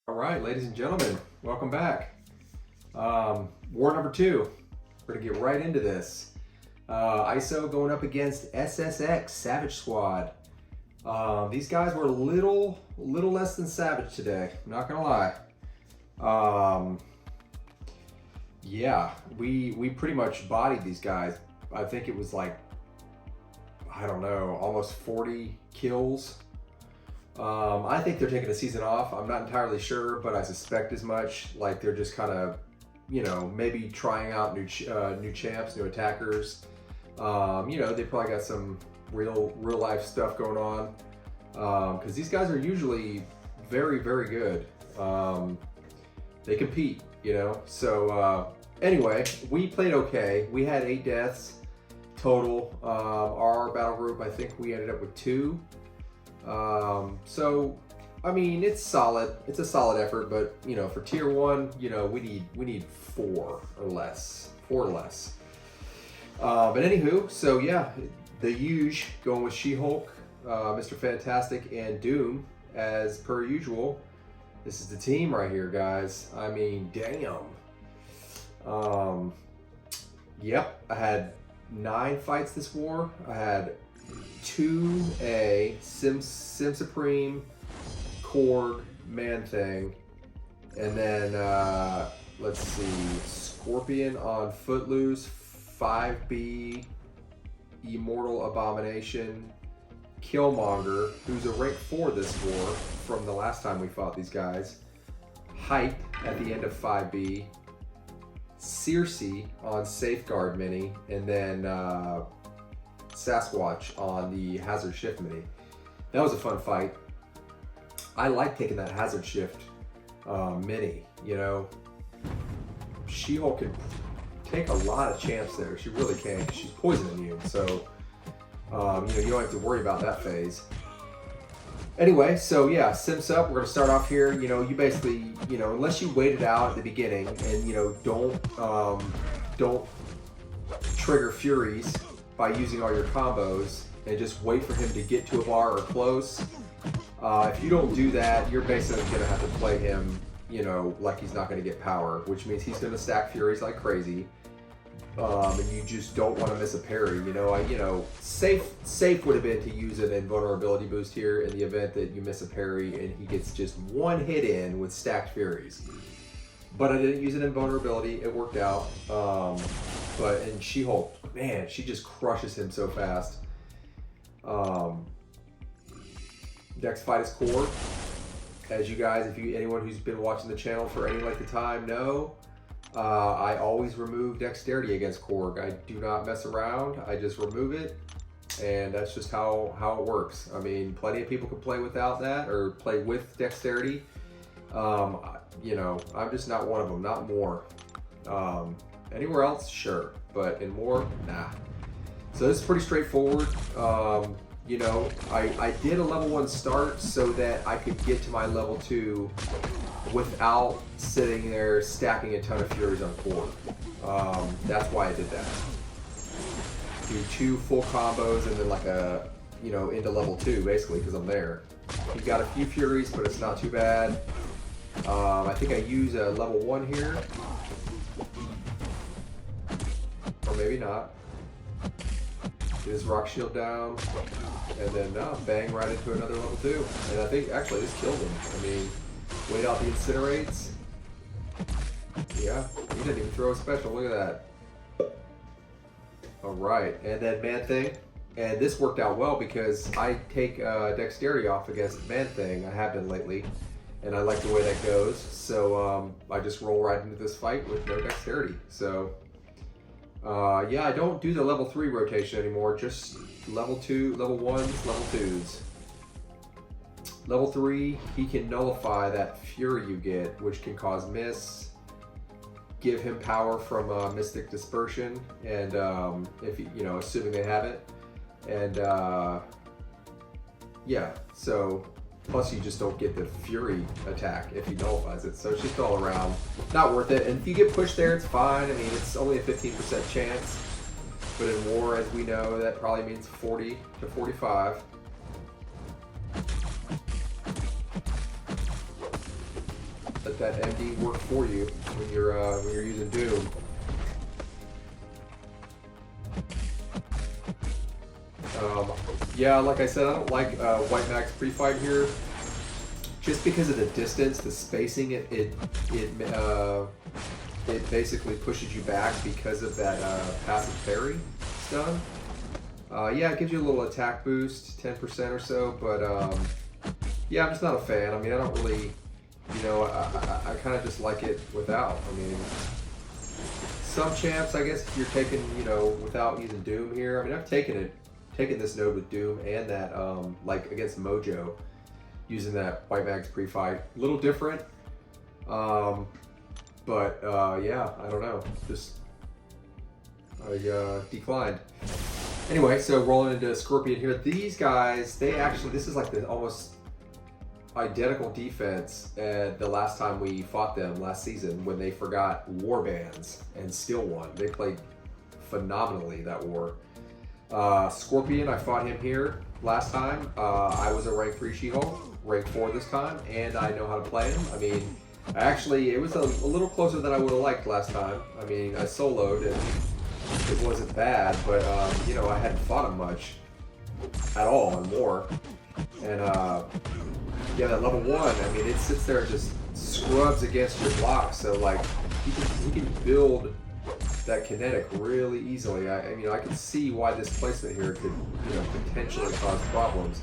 All right, ladies and gentlemen, welcome back. War number 2. We're gonna get right into this. ISO going up against SSx Savage Squad. These guys were a little less than savage today. I'm not gonna lie. Yeah, we pretty much bodied these guys. I think it was like, I don't know, almost 40 kills. I think they're taking a season off. I'm not entirely sure, but I suspect as much. Like they're just kind of, maybe trying out new champs, new attackers. They probably got some real life stuff going on. Because these guys are usually very good. They compete, So anyway, we played okay. We had 8 deaths total. Our battle group, I think we ended up with 2. So I mean, it's solid. It's a solid effort, but for tier 1, we need 4 or less. But anywho, so yeah, the huge going with She-Hulk, Mr. Fantastic, and Doom as per usual. This is the team right here, guys. I mean, damn. Yep, I had 9 fights this war. I had 2A, Sim Supreme, Korg, Man-Thing, and then let's see, Scorpion on Footloose, 5B, Immortal Abomination, Killmonger, who's a rank 4 this war from the last time we fought these guys, Hype at the end of 5B, Sersi on Safeguard Mini, and then Sasquatch on the Hazard Shift Mini. That was a fun fight. I like taking that Hazard Shift Mini, She-Hulk can take a lot of champs there. She really can. She's poison immune, so you don't have to worry about that phase. Anyway, so yeah, SymSup, we're gonna start off here. You basically, unless you wait it out at the beginning and don't trigger Furies by using all your combos and just wait for him to get to a bar or close. If you don't do that, you're basically gonna have to play him, like he's not gonna get power, which means he's gonna stack Furies like crazy. And you just don't want to miss a parry. Safe would have been to use an invulnerability boost here in the event that you miss a parry and he gets just 1 hit in with stacked Furies. But I didn't use an invulnerability. It worked out. And She-Hulk, man, she just crushes him so fast. Next fight is Korg. As you guys, anyone who's been watching the channel for any length of time know, I always remove dexterity against Korg. I do not mess around. I just remove it, and that's just how it works. I mean, plenty of people can play without that or play with dexterity. I'm just not one of them, not more. Anywhere else, sure, but in more, nah. So this is pretty straightforward. I did a level 1 start so that I could get to my level 2 without sitting there stacking a ton of Furies on Korg. That's why I did that. Do 2 full combos and then like into level 2 basically because I'm there. You've got a few Furies, but it's not too bad. I think I use a level 1 here. Or maybe not. Get his rock shield down, and then bang right into another level 2. And I think actually this killed him. I mean, wait out the incinerates. Yeah, he didn't even throw a special. Look at that. All right, and then Man-Thing. And this worked out well because I take dexterity off against Man-Thing. I have been lately, and I like the way that goes. So I just roll right into this fight with no dexterity. So yeah, I don't do the level 3 rotation anymore. Just level 2, level 1s, level 2s. Level 3, he can nullify that Fury you get, which can cause miss, give him power from Mystic Dispersion, and if assuming they have it, and yeah. So plus you just don't get the Fury attack if he nullifies it. So it's just all around not worth it. And if you get pushed there, it's fine. I mean, it's only a 15% chance, but in war, as we know, that probably means 40 to 45. let that MD work for you when you're using Doom. Yeah, like I said, I don't like White Max pre-fight here, just because of the distance, the spacing. It basically pushes you back because of that passive parry stun. Yeah, it gives you a little attack boost, 10% or so, but yeah, I'm just not a fan. I mean, I don't really, you know, I kind of just like it without. I mean, some champs, I guess, if you're taking, you know, without using Doom here. I mean, I've taken this node with Doom and that, like against Mojo, using that White Max pre-fight. A little different, but yeah, I don't know. Just I declined. Anyway, so rolling into Scorpion here. These guys, they actually, this is like the almost identical defense the last time we fought them last season when they forgot war bands and still won. They played phenomenally that war. Scorpion, I fought him here last time. I was a rank 3 She-Hulk, rank 4 this time, and I know how to play him. I mean, actually, it was a little closer than I would have liked last time. I mean, I soloed and it wasn't bad, but you know, I hadn't fought him much at all in war. And yeah, that level 1, I mean, it sits there and just scrubs against your block, so like he can build that kinetic really easily. I mean, I can see why this placement here could, you know, potentially cause problems.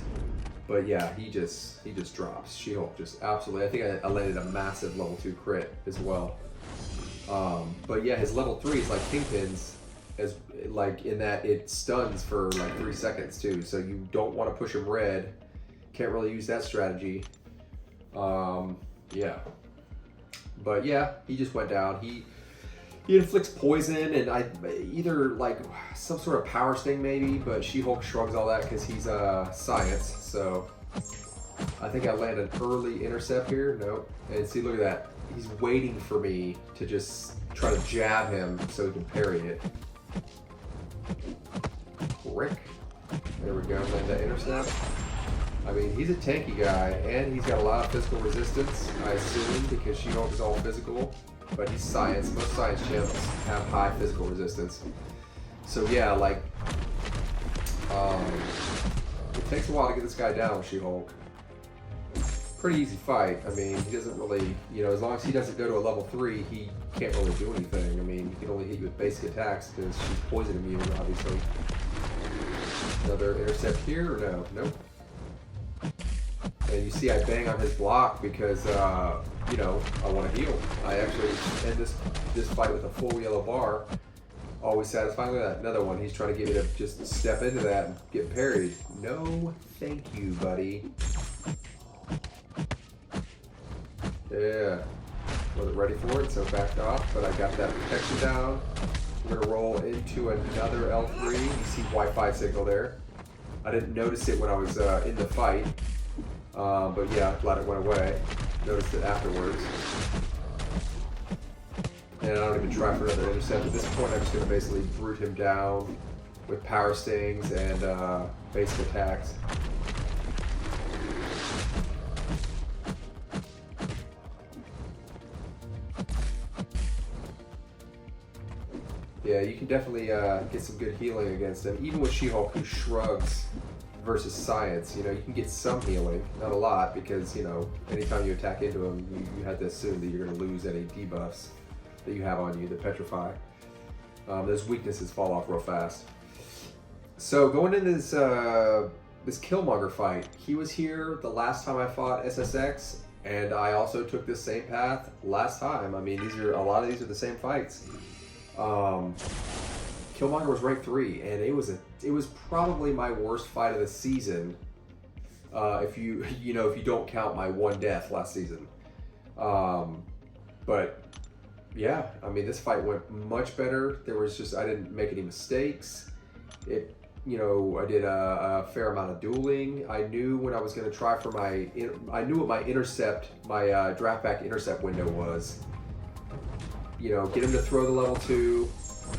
But yeah, he just drops. She-Hulk just absolutely. I think I landed a massive level 2 crit as well. But yeah, his level 3 is like Kingpin's, as like in that it stuns for like 3 seconds too. So you don't want to push him red. Can't really use that strategy. Yeah. But yeah, he just went down. He inflicts poison and either like some sort of power sting maybe, but She-Hulk shrugs all that because he's science. So I think I land an early intercept here. Nope. And see, look at that. He's waiting for me to just try to jab him so he can parry it. Rick. There we go. Land that intercept. I mean, he's a tanky guy, and he's got a lot of physical resistance, I assume, because She-Hulk is all physical. But he's science. Most science champs have high physical resistance. So yeah, like, it takes a while to get this guy down with She-Hulk. Pretty easy fight. I mean, he doesn't really, you know, as long as he doesn't go to a level 3, he can't really do anything. I mean, he can only hit you with basic attacks because she's poison immune, obviously. Another intercept here, or no? Nope. And you see I bang on his block because, you know, I want to heal. I actually end this fight with a full yellow bar. Always satisfying. With that. Another one. He's trying to get me to just step into that and get parried. No, thank you, buddy. Yeah. Wasn't ready for it, so backed off, but I got that protection down. We're going to roll into another L3. You see Wi-Fi signal there. I didn't notice it when I was in the fight. But yeah, glad it went away. Noticed it afterwards. And I don't even try for another intercept. At this point, I'm just going to basically brute him down with power stings and basic attacks. Yeah, you can definitely get some good healing against him. Even with She-Hulk, who shrugs versus science, you know, you can get some healing, not a lot, because, you know, anytime you attack into him, you have to assume that you're going to lose any debuffs that you have on you that petrify. Those weaknesses fall off real fast. So going into this this Killmonger fight, he was here the last time I fought SSx, and I also took this same path last time. I mean, a lot of these are the same fights. Killmonger was rank 3, and it was probably my worst fight of the season. If you don't count my one death last season. But yeah, I mean, this fight went much better. I didn't make any mistakes. I did a fair amount of dueling. I knew when I was going to try for I knew what my draft back intercept window was. You know, get him to throw the level 2,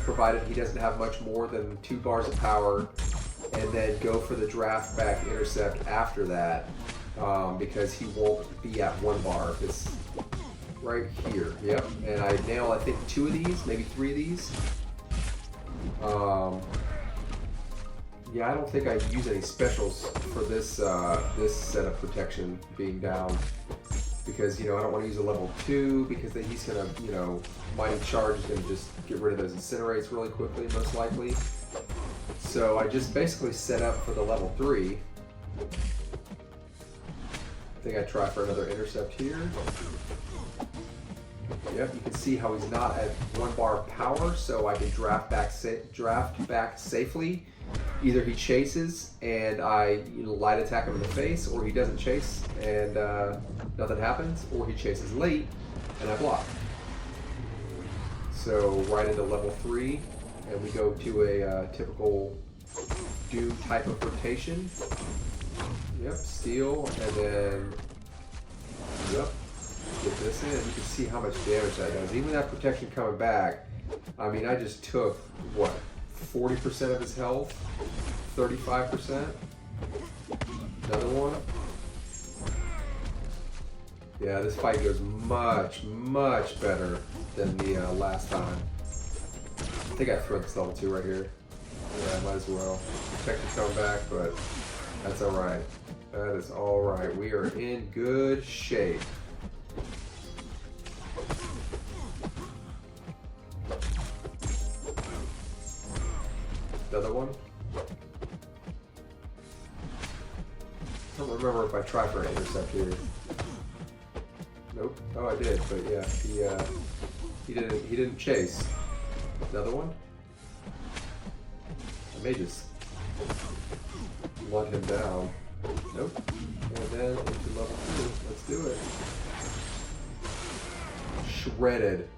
provided he doesn't have much more than 2 bars of power, and then go for the draft back intercept after that, because he won't be at 1 bar. right here. Yep, and I nail I think 2 of these, maybe 3 of these. Yeah, I don't think I use any specials for this this set of protection being down, because I don't want to use a level 2 because then he's gonna mighty charge is gonna just get rid of those incinerates really quickly, most likely. So I just basically set up for the level 3. I think I try for another intercept here. Yep, you can see how he's not at 1 bar of power, so I can draft back safely. Either he chases and I light attack him in the face, or he doesn't chase and nothing happens, or he chases late and I block. So right into level 3, and we go to a typical Doom type of rotation. Yep, steal, and then yep, get this in. You can see how much damage that does. Even that protection coming back, I mean, I just took what, 40% of his health, 35%. Another one. Yeah, this fight goes much, much better than the last time. I think I threw this level 2 right here. Yeah, might as well. Protection coming back, but that's alright. That is alright. We are in good shape. Another one. I don't remember if I tried for an intercept here. Nope. Oh, I did, but yeah, he didn't chase. Another one. I may just blunt him down. Nope. And then into level 2. Let's do it. Shredded.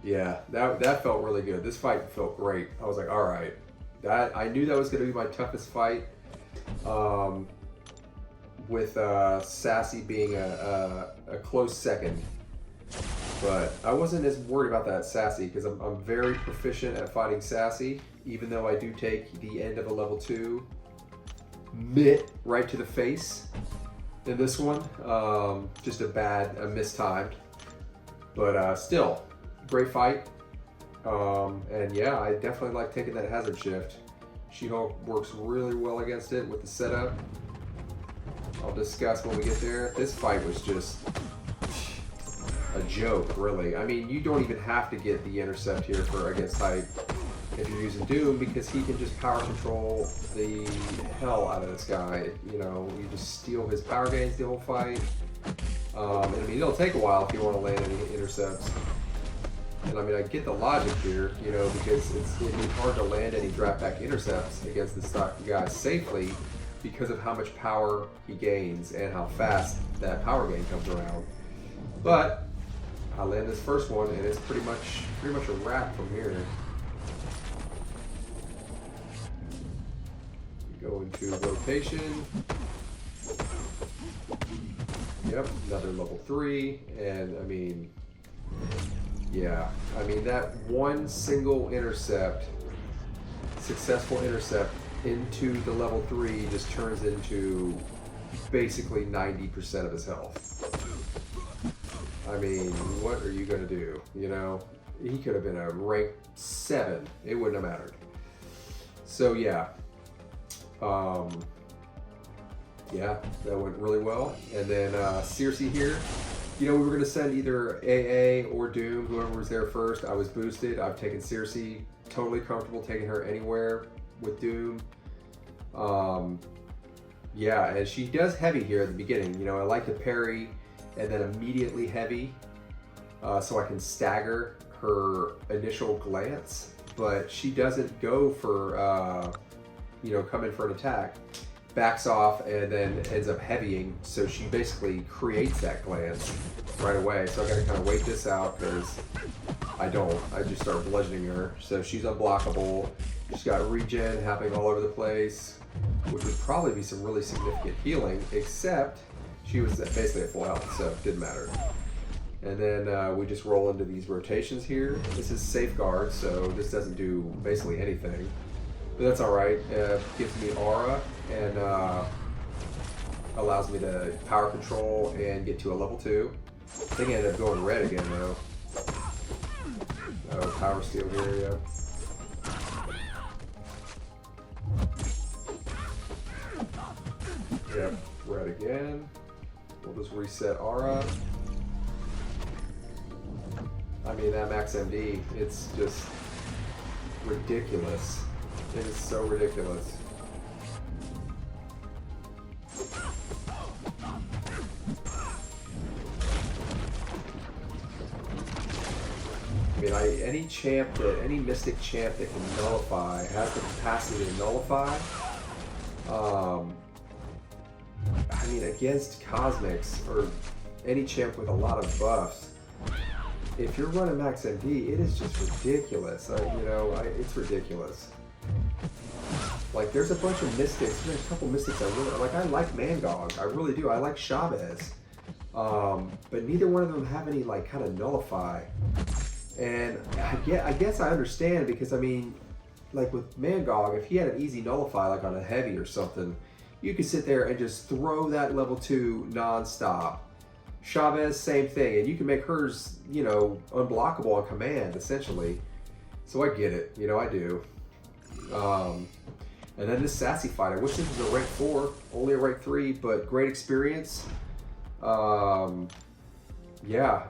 Yeah, that felt really good. This fight felt great. I was like, all right. I knew that was going to be my toughest fight, with Sassy being a close second. But I wasn't as worried about that Sassy because I'm very proficient at fighting Sassy, even though I do take the end of a level 2 mitt right to the face in this one. Just a mistimed. But still, great fight. And yeah, I definitely like taking that hazard shift. She-Hulk works really well against it with the setup. I'll discuss when we get there. This fight was just a joke, really. I mean, you don't even have to get the intercept here for against type if you're using Doom, because he can just power control the hell out of this guy. You just steal his power gains the whole fight. And I mean, it'll take a while if you want to land any intercepts. And I mean, I get the logic here, because it'd be hard to land any draft back intercepts against this guy safely because of how much power he gains and how fast that power gain comes around. But I land this first one, and it's pretty much a wrap from here. We go into rotation. Yep, another level 3, and I mean, yeah, I mean that one single intercept, successful intercept into the level 3 just turns into basically 90% of his health. I mean, what are you gonna do? He could have been a rank 7. It wouldn't have mattered. So yeah. Yeah, that went really well. And then Sersi here. We were going to send either AA or Doom, whoever was there first. I was boosted. I've taken Sersi. Totally comfortable taking her anywhere with Doom. Yeah, and she does heavy here at the beginning. I like to parry and then immediately heavy, so I can stagger her initial glance. But she doesn't go for, come in for an attack. Backs off and then ends up heavying, so she basically creates that glance right away. So I gotta kind of wait this out because I just start bludgeoning her. So she's unblockable. She's got regen happening all over the place, which would probably be some really significant healing, except she was basically at full health, so it didn't matter. And then we just roll into these rotations here. This is safeguard, so this doesn't do basically anything. But that's alright. Gives me aura and allows me to power control and get to a level 2. I think I ended up going red again though. Oh, power steal here, yeah. Yep, red again. We'll just reset aura. I mean, that max MD, it's just ridiculous. It is so ridiculous. I mean, any champ any Miss-Tic champ that can nullify, has the capacity to nullify. I mean, against Cosmics or any champ with a lot of buffs, if you're running max MD, it is just ridiculous. It's ridiculous. Like, there's a bunch of Miss-Tics. There's a couple Miss-Tics I really like. I like Mangog, I really do. I like Chavez, but neither one of them have any like kind of nullify. And I guess I understand, because I mean, like with Mangog, if he had an easy nullify like on a heavy or something, you could sit there and just throw that level 2 non-stop. Chavez, same thing, and you can make hers, you know, unblockable on command, essentially. So I get it, you know, I do. And then this Sassy fight, I wish this was a rank 4, only a rank 3, but great experience. Yeah,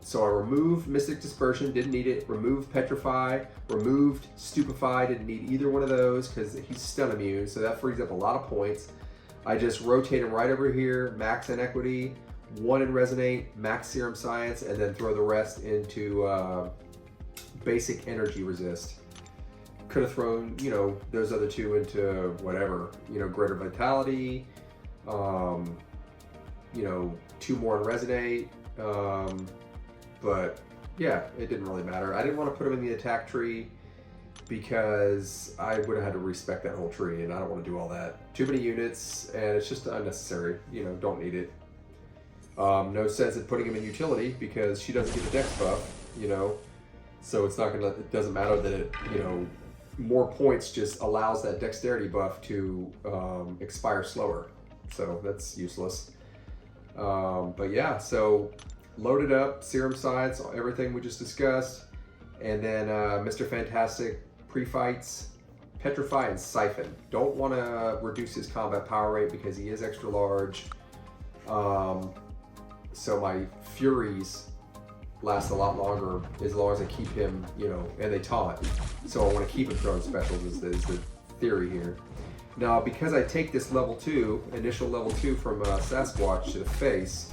so I removed Mystic Dispersion, didn't need it, removed Petrify, removed Stupefy, didn't need either one of those because he's stun immune, so that frees up a lot of points. I just rotate him right over here, max Inequity, 1 in Resonate, max Serum Science, and then throw the rest into basic Energy Resist. Could have thrown, you know, those other 2 into whatever, you know, Greater Vitality, you know, 2 more in Resonate, but yeah, it didn't really matter. I didn't want to put him in the attack tree because I would have had to respec that whole tree, and I don't want to do all that. Too many units, and it's just unnecessary. You know, don't need it. No sense in putting him in utility because she doesn't get the dex buff, you know, so it's not gonna, it doesn't matter that it, you know, more points just allows that dexterity buff to expire slower, so that's useless. But yeah, so loaded up, Serum Science, everything we just discussed, and then Mr. Fantastic pre-fights, Petrify and Siphon. Don't want to reduce his combat power rate because he is extra large. So my Furies last a lot longer as long as I keep him, you know, and they taunt. So I want to keep him throwing specials is the theory here. Now, because I take this level 2, initial level 2 from Sasquatch to the face,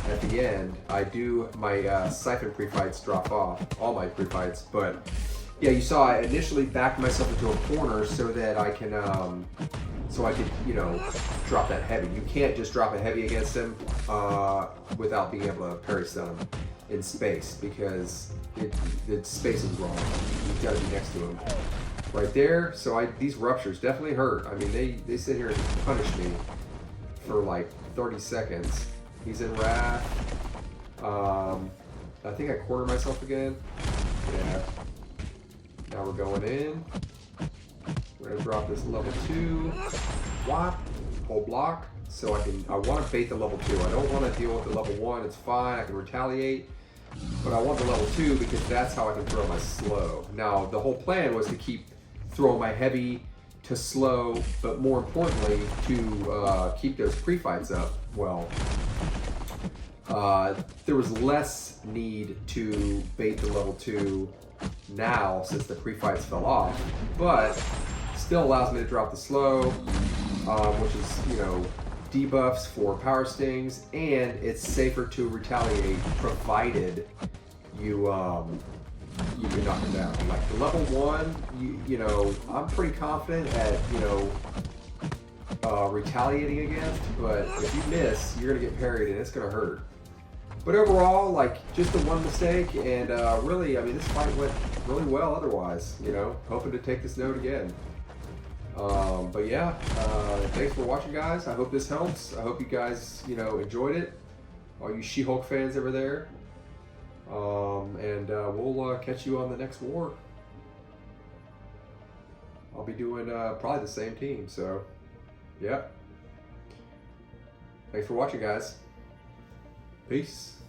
at the end, I do my Siphon pre-fights drop off, all my pre-fights, but yeah, you saw I initially backed myself into a corner so that I can, so I could, you know, drop that heavy. You can't just drop a heavy against him without being able to parry stun him in space because the space is wrong. You've got to be next to him. Right there, so these ruptures definitely hurt. I mean, they sit here and punish me for like 30 seconds. He's in Wrath. I think I quarter myself again. Yeah. Now we're going in. We're gonna drop this level 2. Whop, whole block. So I want to bait the level 2. I don't want to deal with the level 1. It's fine. I can retaliate. But I want the level 2 because that's how I can throw my slow. Now, the whole plan was to keep throwing my heavy to slow, but more importantly, to keep those pre-fights up. Well, there was less need to bait the level 2 now since the pre-fights fell off, but still allows me to drop the slow, which is, you know, debuffs for power stings, and it's safer to retaliate provided you can knock him down. Like the level 1, you know, I'm pretty confident at, you know, retaliating against, but if you miss, you're gonna get parried and it's gonna hurt. But overall, like, just the one mistake, and really, I mean, this fight went really well otherwise, you know, hoping to take this note again. But yeah, thanks for watching, guys. I hope this helps. I hope you guys, you know, enjoyed it. All you She-Hulk fans over there. And we'll catch you on the next war. I'll be doing probably the same team, so yeah. Thanks for watching, guys. Peace.